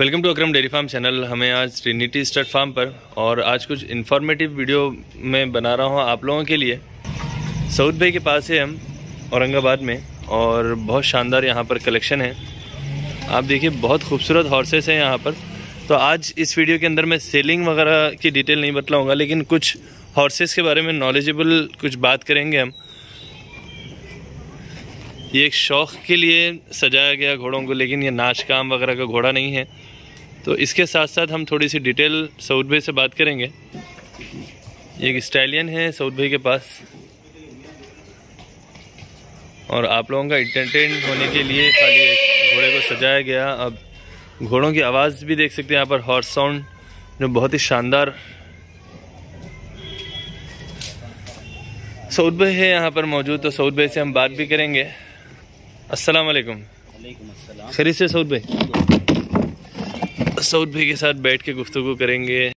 Welcome to Akram dairy farm channel. हमें आज Trinity stud farm पर और आज कुछ इन्फॉर्मेटिव वीडियो में बना रहा हूँ आप लोगों के लिए। सऊद भाई के पास है हम औरंगाबाद में और बहुत शानदार यहाँ पर कलेक्शन है। आप देखिए बहुत खूबसूरत हॉर्सेस हैं यहाँ पर। तो आज इस वीडियो के अंदर मैं सेलिंग वगैरह की डिटेल नहीं बतलाऊँगा, लेकिन कुछ हॉर्सेस के बारे में नॉलेजेबल कुछ बात करेंगे हम। ये एक शौक़ के लिए सजाया गया घोड़ों को, लेकिन ये नाच काम वगैरह का घोड़ा नहीं है। तो इसके साथ साथ हम थोड़ी सी डिटेल सऊद भाई से बात करेंगे। ये एक स्टैलियन है सऊद भाई के पास और आप लोगों का एंटरटेन होने के लिए खाली एक घोड़े को सजाया गया। अब घोड़ों की आवाज़ भी देख सकते हैं यहाँ पर, हॉर्स साउंड जो बहुत ही शानदार सऊद भाई है यहाँ पर मौजूद। तो सऊद भाई से हम बात भी करेंगे। अस्सलाम वालेकुम। वालेकुम अस्सलाम। खैरियत से सऊद भाई? सऊद भाई के साथ बैठ के गुफ्तगू करेंगे।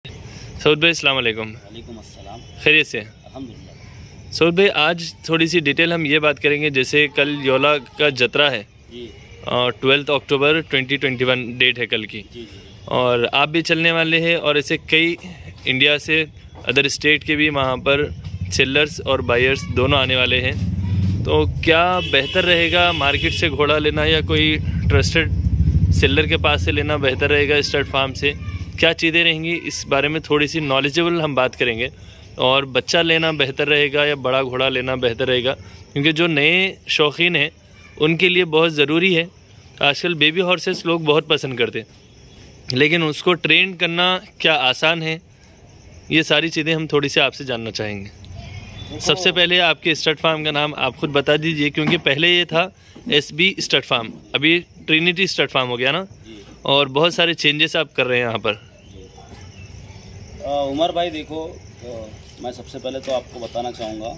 सऊद भाई अस्सलाम वालेकुम। वालेकुम अस्सलाम। खैरियत से? अल्हम्दुलिल्लाह। सऊद भाई आज थोड़ी सी डिटेल हम ये बात करेंगे, जैसे कल योला का जतरा है जी। 12 अक्टूबर 2021 डेट है कल की। जी। और आप भी चलने वाले हैं और ऐसे कई इंडिया से अदर स्टेट के भी वहाँ पर सेलर्स और बायर्स दोनों आने वाले हैं। तो क्या बेहतर रहेगा मार्केट से घोड़ा लेना या कोई ट्रस्टेड सेलर के पास से लेना बेहतर रहेगा स्टड फार्म से? क्या चीज़ें रहेंगी इस बारे में थोड़ी सी नॉलेजेबल हम बात करेंगे। और बच्चा लेना बेहतर रहेगा या बड़ा घोड़ा लेना बेहतर रहेगा, क्योंकि जो नए शौकीन हैं उनके लिए बहुत ज़रूरी है। आजकल बेबी हॉर्सेस लोग बहुत पसंद करते हैं, लेकिन उसको ट्रेन करना क्या आसान है? ये सारी चीज़ें हम थोड़ी सी आपसे जानना चाहेंगे। सबसे पहले आपके स्टड फार्म का नाम आप खुद बता दीजिए, क्योंकि पहले ये था SB स्टड फार्म, अभी ट्रिनिटी स्टड फार्म हो गया ना, और बहुत सारे चेंजेस आप कर रहे हैं यहाँ पर। उमर भाई देखो, मैं सबसे पहले तो आपको बताना चाहूँगा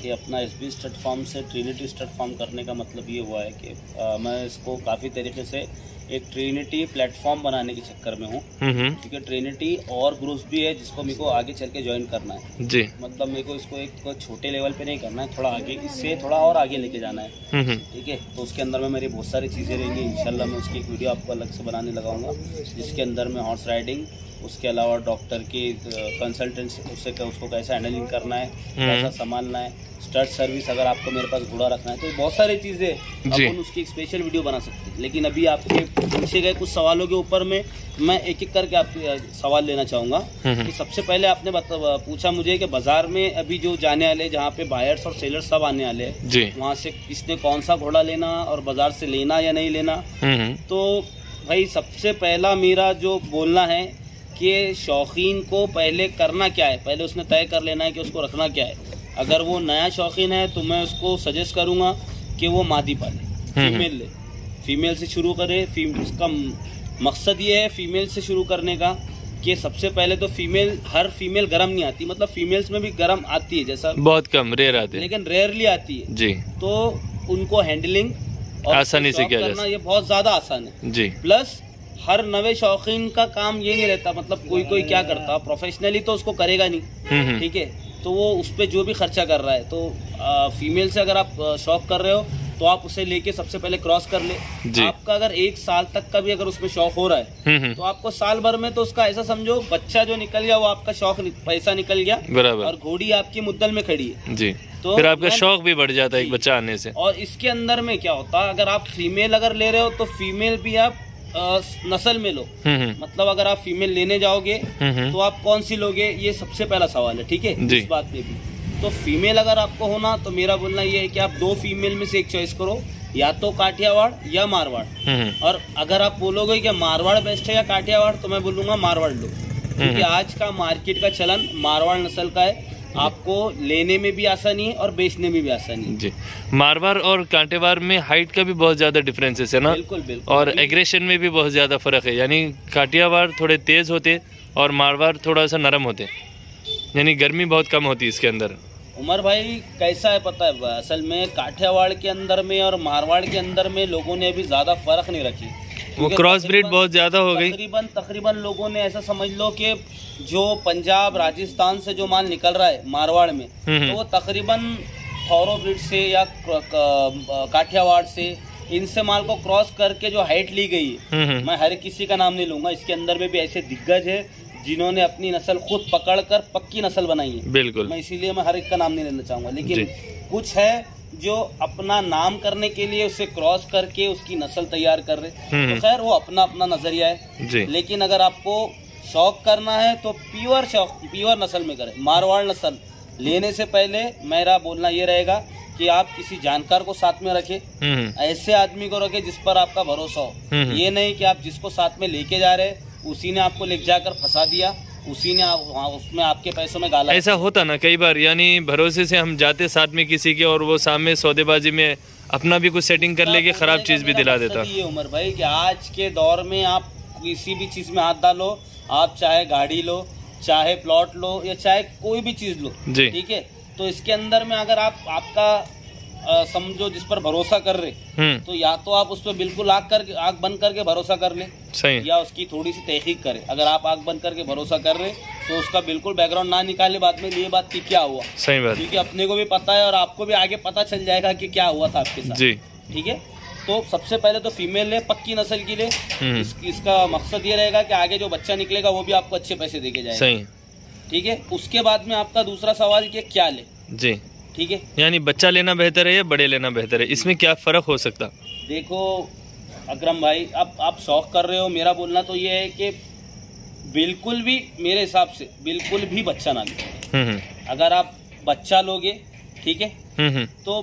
कि अपना SB स्टड फार्म से ट्रिनिटी स्टड फार्म करने का मतलब ये हुआ है कि मैं इसको काफ़ी तरीके से एक ट्रिनिटी प्लेटफॉर्म बनाने के चक्कर में हूँ, क्योंकि ट्रिनिटी और ग्रुप्स भी है जिसको मेरे को आगे चल के ज्वाइन करना है जी। मतलब मेरे को इसको एक छोटे लेवल पे नहीं करना है, थोड़ा आगे, इससे थोड़ा और आगे लेके जाना है, ठीक है। तो उसके अंदर में मेरी बहुत सारी चीज़ें रहेंगी। इंशाल्लाह मैं उसकी एक वीडियो आपको अलग से बनाने लगाऊंगा, जिसके अंदर में हॉर्स राइडिंग, उसके अलावा डॉक्टर की कंसल्टेंसी, उसको कैसे हैंडलिंग करना है, कैसा संभालना है, स्टड सर्विस, अगर आपको मेरे पास घोड़ा रखना है तो बहुत सारी चीज़ें अपन उसकी एक स्पेशल वीडियो बना सकते हैं। लेकिन अभी आपके पूछे गए कुछ सवालों के ऊपर में मैं एक एक करके आपके सवाल लेना चाहूँगा। कि सबसे पहले आपने पूछा मुझे कि बाजार में अभी जो जाने वाले, जहाँ पे बायर्स और सेलर्स सब आने वाले हैं, वहाँ से किसने कौन सा घोड़ा लेना और बाजार से लेना या नहीं लेना। तो भाई सबसे पहला मेरा जो बोलना है कि शौकीन को पहले करना क्या है, पहले उसने तय कर लेना है कि उसको रखना क्या है। अगर वो नया शौकीन है तो मैं उसको सजेस्ट करूंगा कि वो मादी पाले, फीमेल ले, फीमेल से शुरू करे। उसका मकसद ये है फीमेल से शुरू करने का कि सबसे पहले तो हर फीमेल गरम नहीं आती, मतलब फीमेल्स में भी गरम आती है, जैसा बहुत कम रेयर आती है, लेकिन रेयरली आती है जी। तो उनको हैंडलिंग और आसानी से किया करना ये बहुत ज्यादा आसान है जी। प्लस हर नवे शौकीन का काम ये नहीं रहता, मतलब कोई क्या करता प्रोफेशनली तो उसको करेगा नहीं, ठीक है। तो वो उस पर जो भी खर्चा कर रहा है, तो फीमेल से अगर आप शौक कर रहे हो तो आप उसे लेके सबसे पहले क्रॉस कर ले। आपका अगर 1 साल तक का भी अगर उसमें शौक हो रहा है तो आपको साल भर में तो उसका ऐसा समझो बच्चा जो निकल गया वो आपका शौक पैसा निकल गया बराबर, और घोड़ी आपकी मुद्दल में खड़ी है जी। तो फिर आपका शौक भी बढ़ जाता है एक बच्चा आने से। और इसके अंदर में क्या होता है, अगर आप फीमेल अगर ले रहे हो तो फीमेल भी आप नस्ल में लो, मतलब अगर आप फीमेल लेने जाओगे तो आप कौन सी लोगे, ये सबसे पहला सवाल है, ठीक है। इस बात पे भी तो फीमेल अगर आपको होना तो मेरा बोलना ये है कि आप 2 फीमेल में से एक चॉइस करो, या तो काठियावाड़ या मारवाड़। और अगर आप बोलोगे कि मारवाड़ बेस्ट है या काठियावाड़, तो मैं बोलूंगा मारवाड़ लो, क्योंकि आज का मार्केट का चलन मारवाड़ नस्ल का है। आपको लेने में भी आसानी है और बेचने में भी आसानी है जी। मारवाड़ और कांटेवाड़ में हाइट का भी बहुत ज्यादा डिफरेंसेस है ना? बिल्कुल बिल्कुल। और एग्रेशन में भी बहुत ज्यादा फर्क है, यानी काठियावाड़ थोड़े तेज होते और मारवाड़ थोड़ा सा नरम होते, यानी गर्मी बहुत कम होती है इसके अंदर। उमर भाई कैसा है पता है, असल में काठियावाड़ के अंदर में और मारवाड़ के अंदर में लोगों ने अभी ज्यादा फर्क नहीं रखी, वो क्रॉस ब्रीड बहुत ज्यादा हो गई। तकरीबन लोगों ने ऐसा समझ लो कि जो पंजाब राजस्थान से जो माल निकल रहा है मारवाड़ में, तो वो तकरीबन थॉरो ब्रीड से या काठियावाड़ से इनसे माल को क्रॉस करके जो हाइट ली गई है, मैं हर किसी का नाम नहीं लूंगा, इसके अंदर में भी ऐसे दिग्गज है जिन्होंने अपनी नस्ल खुद पकड़कर पक्की नस्ल बनाई है। बिल्कुल, मैं इसीलिए मैं हर एक का नाम नहीं लेना चाहूंगा, लेकिन कुछ है जो अपना नाम करने के लिए उसे क्रॉस करके उसकी नस्ल तैयार कर रहे, तो खैर वो अपना अपना नजरिया है। लेकिन अगर आपको शौक करना है तो प्योर शौक, प्योर नस्ल में करें। मारवाड़ नस्ल लेने से पहले मेरा बोलना ये रहेगा कि आप किसी जानकार को साथ में रखें, ऐसे आदमी को रखें जिस पर आपका भरोसा हो। ये नहीं कि आप जिसको साथ में लेके जा रहे उसी ने आपको ले जाकर फंसा दिया, उसी ने उसमें आपके पैसों में गाला। ऐसा होता ना कई बार, यानी भरोसे से हम जाते साथ में किसी के और वो सामने सौदेबाजी में अपना भी कुछ सेटिंग कर लेके खराब चीज भी दिला देता। ये उमर भाई कि आज के दौर में आप किसी भी चीज में हाथ डालो, आप चाहे गाड़ी लो, चाहे प्लॉट लो, या चाहे कोई भी चीज लो, ठीक है, तो इसके अंदर में अगर आप आपका समझो जिस पर भरोसा कर रहे, तो या तो आप उस पर बिल्कुल आग बंद करके भरोसा कर ले, या उसकी थोड़ी सी तहकीक करें। अगर आप आग बंद करके भरोसा कर रहे तो उसका बिल्कुल बैकग्राउंड ना निकाले बाद में, ये बात की क्या हुआ। सही बात, क्योंकि अपने को भी पता है और आपको भी आगे पता चल जाएगा कि क्या हुआ था आपके साथ जी। ठीक है, तो सबसे पहले तो फीमेल ले, पक्की नस्ल की ले। इसका मकसद ये रहेगा कि आगे जो बच्चा निकलेगा वो भी आपको अच्छे पैसे देके जाएगा। सही, ठीक है। उसके बाद में आपका दूसरा सवाल कि क्या ले जी, ठीक है, यानी बच्चा लेना बेहतर है या बड़े लेना बेहतर है, इसमें क्या फर्क हो सकता? देखो अकरम भाई, अब आप शौक कर रहे हो, मेरा बोलना तो ये है कि बिल्कुल भी मेरे हिसाब से बिल्कुल भी बच्चा ना ले। अगर आप बच्चा लोगे, ठीक है, तो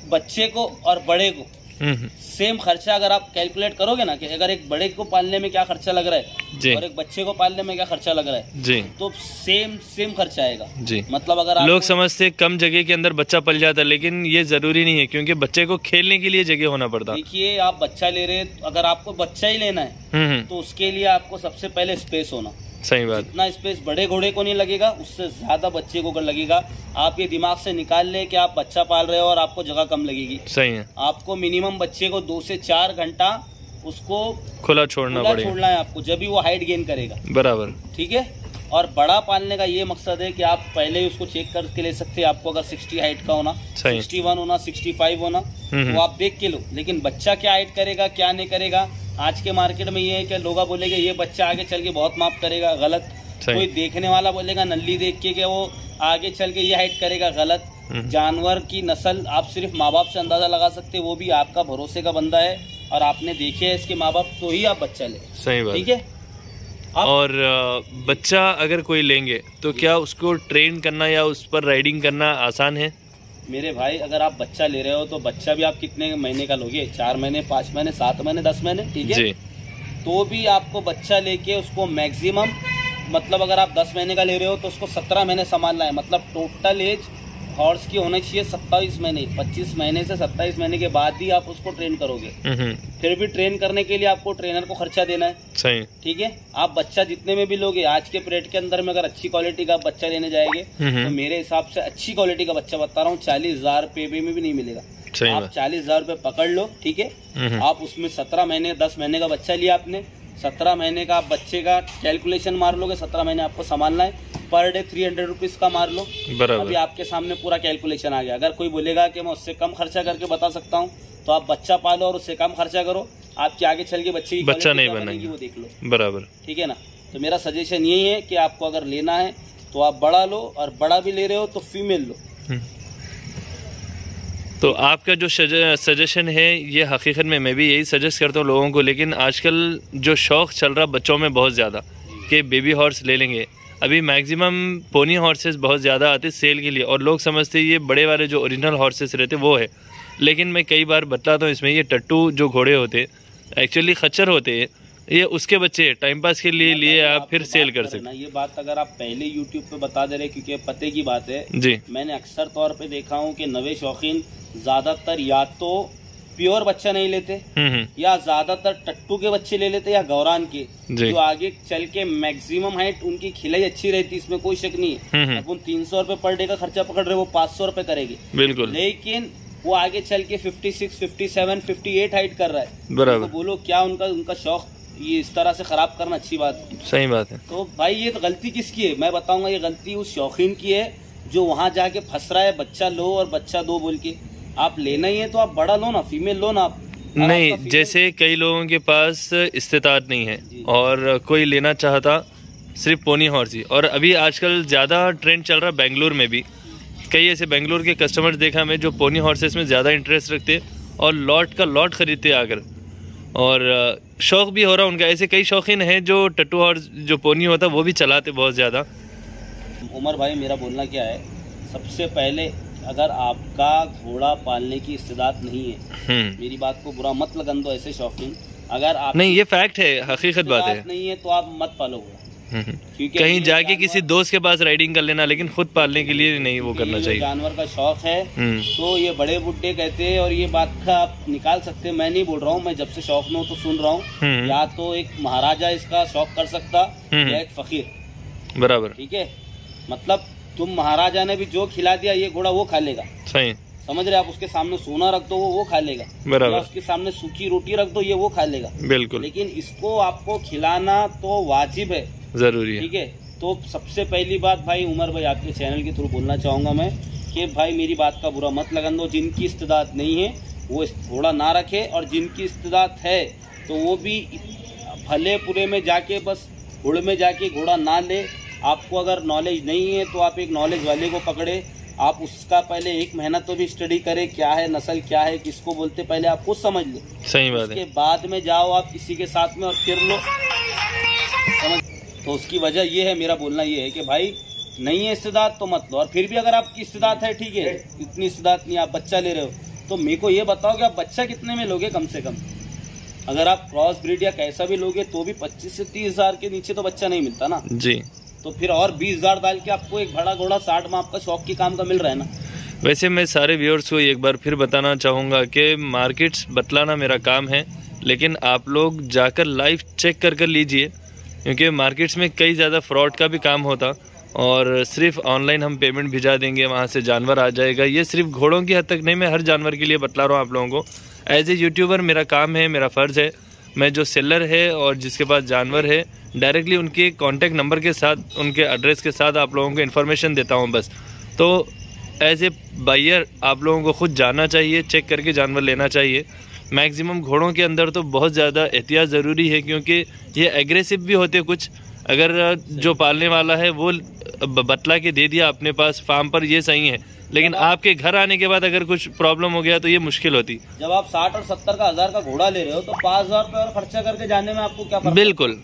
बच्चे को और बड़े को सेम खर्चा अगर आप कैलकुलेट करोगे ना, कि अगर एक बड़े को पालने में क्या खर्चा लग रहा है और एक बच्चे को पालने में क्या खर्चा लग रहा है जी, तो सेम खर्चा आएगा जी। मतलब अगर लोग समझते कम जगह के अंदर बच्चा पल जाता है, लेकिन ये जरूरी नहीं है, क्योंकि बच्चे को खेलने के लिए जगह होना पड़ता है। देखिए, आप बच्चा ले रहे, अगर आपको बच्चा ही लेना है तो उसके लिए आपको सबसे पहले स्पेस होना। सही बात, जितना स्पेस बड़े घोड़े को नहीं लगेगा उससे ज्यादा बच्चे को लगेगा। आप ये दिमाग से निकाल ले कि आप बच्चा पाल रहे हो और आपको जगह कम लगेगी। सही है, आपको मिनिमम बच्चे को 2 से 4 घंटा उसको खुला छोड़ना है आपको, जब भी वो हाइट गेन करेगा। बराबर, ठीक है। और बड़ा पालने का ये मकसद है कि आप पहले ही उसको चेक करके ले सकते हैं। आपको अगर 60 हाइट का होना, 61 होना, 65 होना, वो आप देख के लो। लेकिन बच्चा क्या हाइट करेगा, क्या नहीं करेगा, आज के मार्केट में ये है कि लोग बोलेंगे ये बच्चा आगे चल के बहुत माप करेगा, गलत। कोई देखने वाला बोलेगा नल्ली देख के कि वो आगे चल के ये हाइट करेगा, गलत। जानवर की नस्ल आप सिर्फ माँ बाप से अंदाजा लगा सकते हैं, वो भी आपका भरोसे का बंदा है और आपने देखे है इसके माँ बाप, तो ही आप बच्चा ले। सही बात, ठीक है। और बच्चा अगर कोई लेंगे तो क्या उसको ट्रेन करना या उस पर राइडिंग करना आसान है? मेरे भाई, अगर आप बच्चा ले रहे हो तो बच्चा भी आप कितने महीने का लोगे? 4 महीने, 5 महीने, 7 महीने, 10 महीने, ठीक है। तो भी आपको बच्चा लेके उसको मैक्सिमम, मतलब अगर आप 10 महीने का ले रहे हो तो उसको 17 महीने संभालना है। मतलब टोटल एज हॉर्स की होनी चाहिए 27 महीने। 25 महीने से 27 महीने के बाद ही आप उसको ट्रेन करोगे। फिर भी ट्रेन करने के लिए आपको ट्रेनर को खर्चा देना है। सही, ठीक है। आप बच्चा जितने में भी लोगे, आज के पीरियड के अंदर में अगर अच्छी क्वालिटी का बच्चा लेने जाएंगे तो मेरे हिसाब से अच्छी क्वालिटी का बच्चा बता रहा हूँ 40,000 रुपये में भी नहीं मिलेगा। आप 40,000 रुपये पकड़ लो, ठीक है। आप उसमें 17 महीने 10 महीने का बच्चा लिया आपने, 17 महीने का आप बच्चे का कैलकुलेशन मार लोगे, 17 महीने आपको संभालना है। पर डे 300 रुपीज का मार लो। अभी आपके सामने पूरा कैलकुलेशन आ गया। अगर कोई बोलेगा कि मैं उससे कम खर्चा करके बता सकता हूँ, तो आप बच्चा पालो और उससे कम खर्चा करो, आपके आगे चल के बच्चे की बच्चा नहीं बनेगी, वो देख लो। बराबर, ठीक है ना। तो मेरा सजेशन यही है कि आपको अगर लेना है तो आप बड़ा लो, और बड़ा भी ले रहे हो तो फीमेल लो। तो आपका जो सजेशन है, ये हकीकत में मैं भी यही सजेस्ट करता हूँ लोगों को। लेकिन आजकल जो शौक़ चल रहा बच्चों में बहुत ज़्यादा कि बेबी हॉर्स ले लेंगे। अभी मैक्सिमम पोनी हॉर्सेस बहुत ज़्यादा आते सेल के लिए, और लोग समझते ये बड़े वाले जो ओरिजिनल हॉर्सेस रहते वो है। लेकिन मैं कई बार बताता हूँ, इसमें ये टट्टू जो घोड़े होते एक्चुअली खच्चर होते हैं, ये उसके बच्चे टाइम पास के लिए आप फिर सेल कर सकते। ये बात अगर आप पहले यूट्यूब पे बता दे रहे, क्योंकि पते की बात है जी। मैंने अक्सर तौर पे देखा हूँ कि नवे शौकीन ज्यादातर या तो प्योर बच्चा नहीं लेते, या ज्यादातर टट्टू के बच्चे ले लेते, या गौरान के, जो आगे चल के मैक्सिमम हाइट उनकी खिलाई अच्छी रहती, इसमें कोई शक नहीं है। अब उन 300 रुपए पर डे का खर्चा पकड़ रहे, वो 500 रुपए करेंगे बिल्कुल, लेकिन वो आगे चल के 56, 57, 58 हाइट कर रहा है। बराबर, तो बोलो क्या उनका शौक ये इस तरह से खराब करना अच्छी बात है? सही बात है। तो भाई ये तो गलती किसकी है? मैं बताऊंगा, ये गलती उस शौकीन की है जो वहां जाके फंस रहा है, बच्चा लो और बच्चा दो बोल के। आप लेना ही है तो आप बड़ा लो ना, फीमेल लो ना आप। नहीं, जैसे कई लोगों के पास इस्तेताअत नहीं है और कोई लेना चाहता सिर्फ पोनी हॉर्स ही, और अभी आजकल ज़्यादा ट्रेंड चल रहा है बेंगलुरु में भी, कई ऐसे बेंगलुरु के कस्टमर्स देखा मैं जो पोनी हॉर्सेस में ज़्यादा इंटरेस्ट रखते और लॉट का लॉट ख़रीदते आकर, और शौक़ भी हो रहा उनका। ऐसे कई शौकीन हैं जो टट्टू हॉर्स जो पोनी होता वो भी चलाते बहुत ज़्यादा। उमर भाई मेरा बोलना क्या है, सबसे पहले अगर आपका घोड़ा पालने की इस्तेदात नहीं है, मेरी बात को बुरा मत लगन दो ऐसे शौकीन, अगर आप नहीं, ये फैक्ट है, हकीकत बात है, नहीं है तो आप मत पालो घोड़ा। कहीं जाके किसी दोस्त के पास राइडिंग कर लेना, लेकिन खुद पालने के लिए नहीं वो करना चाहिए। जानवर का शौक है तो ये बड़े बुड्ढे कहते हैं, और ये बात का आप निकाल सकते हैं, मैं नहीं बोल रहा हूँ, मैं जब से शौक में हूँ तो सुन रहा हूँ। या तो एक महाराजा इसका शौक कर सकता या एक फकीर, बराबर, ठीक है। मतलब तुम महाराजा ने भी जो खिला दिया ये घोड़ा वो खा लेगा, सही समझ रहे आप। उसके सामने सोना रख दो वो खा लेगा, बराबर। उसके सामने सूखी रोटी रख दो ये वो खा लेगा, बिल्कुल। लेकिन इसको आपको खिलाना तो वाजिब है, जरूरी है, ठीक है। तो सबसे पहली बात भाई उमर भाई आपके चैनल के थ्रू बोलना चाहूँगा मैं कि भाई मेरी बात का बुरा मत लगन दो, जिनकी इस्तेदात नहीं है वो घोड़ा ना रखे, और जिनकी इस्तेदात है तो वो भी भले पूरे में जाके बस हुड़ में जाके घोड़ा ना ले। आपको अगर नॉलेज नहीं है तो आप एक नॉलेज वाले को पकड़े, आप उसका पहले 1 महीना तो भी स्टडी करें, क्या है नस्ल, क्या है, किसको बोलते, पहले आप खुद समझ लो, सही बात है। उसके बाद में जाओ आप किसी के साथ में और फिर लो, समझ। तो उसकी वजह ये है, मेरा बोलना ये है कि भाई नहीं है इस्तेदात तो मत लो, और फिर भी अगर आपकी इस्तेदात है, ठीक है, इतनी इस्तेदात नहीं, आप बच्चा ले रहे हो, तो मेरे को ये बताओ कि आप बच्चा कितने में लोगे कम से कम। अगर आप क्रॉस ब्रीड या कैसा भी लोगे तो भी 25 से 30 हज़ार के नीचे तो बच्चा नहीं मिलता ना जी। तो फिर और 20 हज़ार डाल के आपको एक बड़ा घोड़ा 60 में आपका शौक की काम का मिल रहा है ना। वैसे मैं सारे व्यूअर्स को एक बार फिर बताना चाहूँगा कि मार्केट्स बतलाना मेरा काम है, लेकिन आप लोग जाकर लाइव चेक कर लीजिए, क्योंकि मार्केट्स में कई ज़्यादा फ्रॉड का भी काम होता, और सिर्फ ऑनलाइन हम पेमेंट भिजा देंगे वहाँ से जानवर आ जाएगा। ये सिर्फ घोड़ों की हद तक नहीं, मैं हर जानवर के लिए बतला रहा हूँ आप लोगों को। एज ए यूट्यूबर मेरा काम है, मेरा फ़र्ज़ है, मैं जो सेलर है और जिसके पास जानवर है डायरेक्टली उनके कॉन्टैक्ट नंबर के साथ, उनके एड्रेस के साथ आप लोगों को इन्फॉर्मेशन देता हूँ बस। तो एज ए बायर आप लोगों को खुद जाना चाहिए, चेक करके जानवर लेना चाहिए। मैक्सिमम घोड़ों के अंदर तो बहुत ज़्यादा एहतियात ज़रूरी है, क्योंकि ये एग्रेसिव भी होते कुछ। अगर जो पालने वाला है वो बतला के दे दिया अपने पास फार्म पर, ये सही है, लेकिन आपके घर आने के बाद अगर कुछ प्रॉब्लम हो गया तो ये मुश्किल होती। जब आप 60 और 70 का 1000 का घोड़ा ले रहे हो तो 5000 रुपये और खर्चा करके जाने में आपको क्या फर्क? बिल्कुल।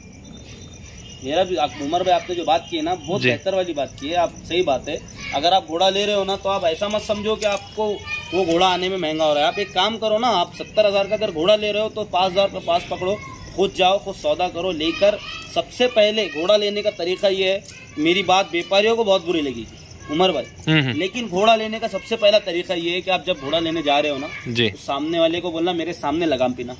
मेरा भी उमर भाई आपने जो बात की है ना बहुत बेहतर वाली बात की है, आप सही बात है। अगर आप घोड़ा ले रहे हो ना तो आप ऐसा मत समझो कि आपको वो घोड़ा आने में महंगा हो रहा है। आप एक काम करो ना, आप 70 हज़ार का अगर घोड़ा ले रहे हो तो 5000 रुपये पास पकड़ो, खुद जाओ, खुद सौदा करो, लेकर। सबसे पहले घोड़ा लेने का तरीका ये है, मेरी बात व्यापारियों को बहुत बुरी लगेगी उमर भाई, लेकिन घोड़ा लेने का सबसे पहला तरीका ये है कि आप जब घोड़ा लेने जा रहे हो ना जी, तो सामने वाले को बोलना मेरे सामने लगाम पीना,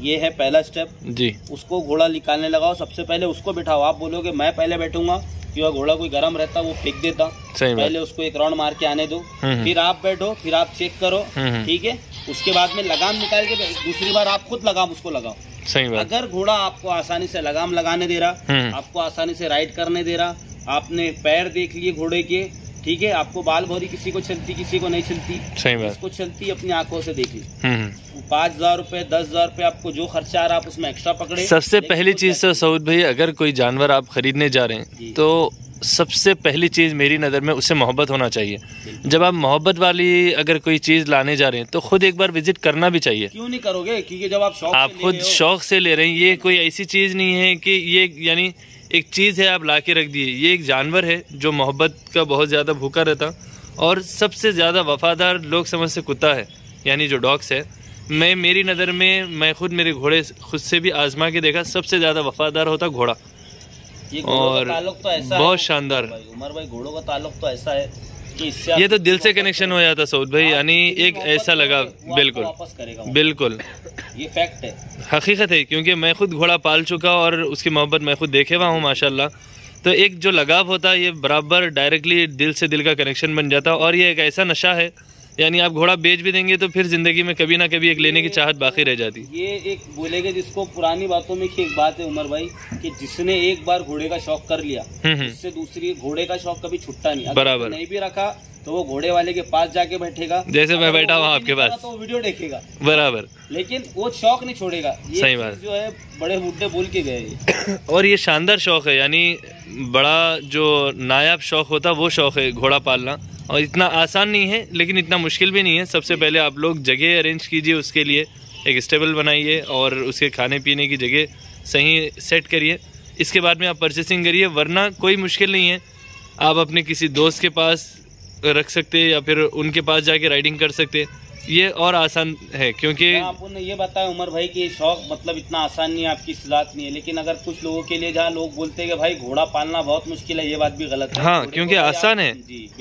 ये है पहला स्टेप जी। उसको घोड़ा निकालने लगाओ, सबसे पहले उसको बिठाओ। आप बोलोगे मैं पहले बैठूंगा, कि वह घोड़ा कोई गर्म रहता वो फेंक देता, पहले उसको एक राउंड मार के आने दो, फिर आप बैठो, फिर आप चेक करो, ठीक है। उसके बाद में लगाम निकाल के दूसरी बार आप खुद लगाम उसको लगाओ। सही बात। अगर घोड़ा आपको आसानी से लगाम लगाने दे रहा, आपको आसानी से राइड करने दे रहा, आपने पैर देख लिए घोड़े के, ठीक है, आपको बाल भौरी किसी को चलती किसी को नहीं चलती, सही बात, इसको चलती अपनी आंखों से देख ली। 5000 रुपए 10,000 रुपए आपको जो खर्चा आ रहा आप उसमें एक्स्ट्रा पकड़े। सबसे पहली चीज तो सऊद भाई, अगर कोई जानवर आप खरीदने जा रहे हैं तो सबसे पहली चीज़ मेरी नज़र में उससे मोहब्बत होना चाहिए। जब आप मोहब्बत वाली अगर कोई चीज़ लाने जा रहे हैं तो खुद एक बार विजिट करना भी चाहिए। क्यों नहीं करोगे? क्योंकि जब आप खुद शौक से ले रहे हैं, ये कोई ऐसी चीज़ नहीं है कि ये यानी एक चीज़ है आप ला के रख दिए। ये एक जानवर है जो मोहब्बत का बहुत ज़्यादा भूखा रहता, और सबसे ज़्यादा वफादार लोग समझ से कुत्ता है, यानी जो डॉग्स है। मेरी नज़र में, मैं खुद मेरे घोड़े खुद से भी आजमा के देखा, सबसे ज़्यादा वफादार होता घोड़ा। ये और तो ऐसा बहुत शानदार उमर भाई, घोड़ों का ताल्लुक तो ऐसा है कि इससे ये तो दिल से कनेक्शन हो जाता सऊद भाई, यानी एक ऐसा लगा। बिल्कुल बिल्कुल, ये फैक्ट है, हकीकत है, क्योंकि मैं खुद घोड़ा पाल चुका और उसकी मोहब्बत मैं खुद देखे हुआ हूँ माशाल्लाह। तो एक जो लगाव होता है ये बराबर डायरेक्टली दिल से दिल का कनेक्शन बन जाता है। और ये एक ऐसा नशा है, यानी आप घोड़ा बेच भी देंगे तो फिर जिंदगी में कभी ना कभी एक लेने की चाहत बाकी रह जाती। ये एक बोलेगे जिसको पुरानी बातों में की एक बात है उमर भाई, कि जिसने एक बार घोड़े का शौक कर लिया उससे दूसरी घोड़े का शौक कभी छुट्टा नहीं। बराबर नहीं भी रखा तो वो घोड़े वाले के पास जाके बैठेगा, जैसे मैं बैठा हूँ आपके पास, तो वीडियो देखेगा बराबर, लेकिन वो शौक नहीं छोड़ेगा। ये सही बात जो है बड़े बुड्ढे बोल के गए। और ये शानदार शौक है, यानी बड़ा जो नायाब शौक होता वो शौक है घोड़ा पालना, और इतना आसान नहीं है लेकिन इतना मुश्किल भी नहीं है। सबसे पहले आप लोग जगह अरेंज कीजिए, उसके लिए एक स्टेबल बनाइए और उसके खाने पीने की जगह सही सेट करिए, इसके बाद में आप परचेसिंग करिए, वरना कोई मुश्किल नहीं है। आप अपने किसी दोस्त के पास रख सकते हैं या फिर उनके पास जाके राइडिंग कर सकते हैं, ये और आसान है। क्योंकि आपने ये बताया उमर भाई कि शौक मतलब इतना आसान नहीं है, आपकी इस्लात नहीं है, लेकिन अगर कुछ लोगों के लिए जहाँ लोग बोलते हैं कि भाई घोड़ा पालना बहुत मुश्किल है, ये बात भी गलत है। हाँ, क्योंकि आसान है,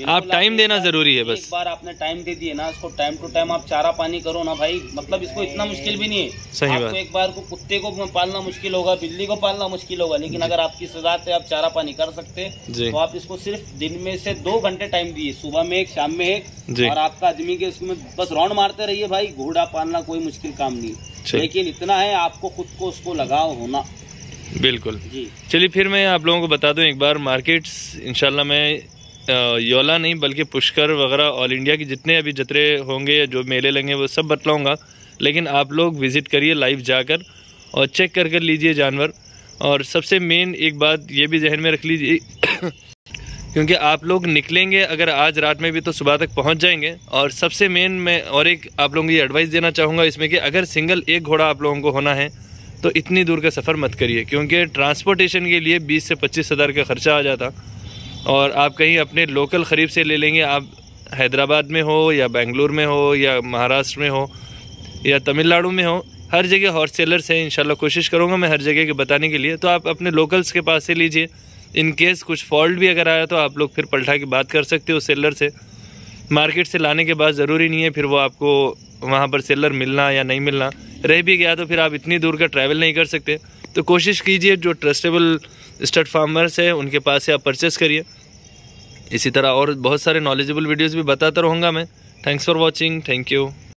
आप टाइम देना जरूरी है। बस एक बार आपने टाइम दे दिए ना, इसको टाइम टू टाइम आप चारा पानी करो ना भाई, मतलब इसको इतना मुश्किल भी नहीं है। सही आपको बात। एक बार को कुत्ते को पालना मुश्किल होगा, बिल्ली को पालना मुश्किल होगा, लेकिन अगर आपकी इस्लात है, आप चारा पानी कर सकते हैं, तो आप इसको सिर्फ दिन में से 2 घंटे टाइम दिए, सुबह में एक, शाम में एक, और आपका आदमी के उसमें बस राउंड मारते रहिए भाई। घोड़ा पालना कोई मुश्किल काम नहीं, लेकिन इतना है आपको खुद को उसको लगाव होना। बिल्कुल जी। चलिए फिर मैं आप लोगों को बता दूं एक बार, मार्केट्स इंशाल्लाह मैं योला नहीं बल्कि पुष्कर वगैरह ऑल इंडिया की जितने अभी जत्रे होंगे या जो मेले लगेंगे वो सब बतलाऊंगा, लेकिन आप लोग विज़िट करिए लाइव जाकर और चेक कर लीजिए जानवर। और सबसे मेन एक बात ये भी जहन में रख लीजिए क्योंकि आप लोग निकलेंगे अगर आज रात में भी तो सुबह तक पहुंच जाएंगे। और सबसे मेन मैं और एक आप लोगों को ये एडवाइस देना चाहूँगा इसमें कि अगर सिंगल एक घोड़ा आप लोगों को होना है तो इतनी दूर का सफ़र मत करिए, क्योंकि ट्रांसपोर्टेशन के लिए 20 से 25 हज़ार का ख़र्चा आ जाता। और आप कहीं अपने लोकल ख़रीब से ले लेंगे, आप हैदराबाद में हो या बेंगलुरु में हो या महाराष्ट्र में हो या तमिलनाडु में हो, हर जगह हॉर्स सेलर्स हैं। इंशाल्लाह कोशिश करूँगा मैं हर जगह के बताने के लिए, तो आप अपने लोकल्स के पास से लीजिए। इन केस कुछ फॉल्ट भी अगर आया तो आप लोग फिर पलटा के बात कर सकते हो सेलर से। मार्केट से लाने के बाद ज़रूरी नहीं है फिर वो आपको वहाँ पर सेलर मिलना या नहीं मिलना, रह भी गया तो फिर आप इतनी दूर का ट्रैवल नहीं कर सकते। तो कोशिश कीजिए जो ट्रस्टेबल स्टड फार्मर्स हैं उनके पास से आप परचेस करिए। इसी तरह और बहुत सारे नॉलेजेबल वीडियोज़ भी बताता रहूँगा मैं। Thanks for watching, thank you.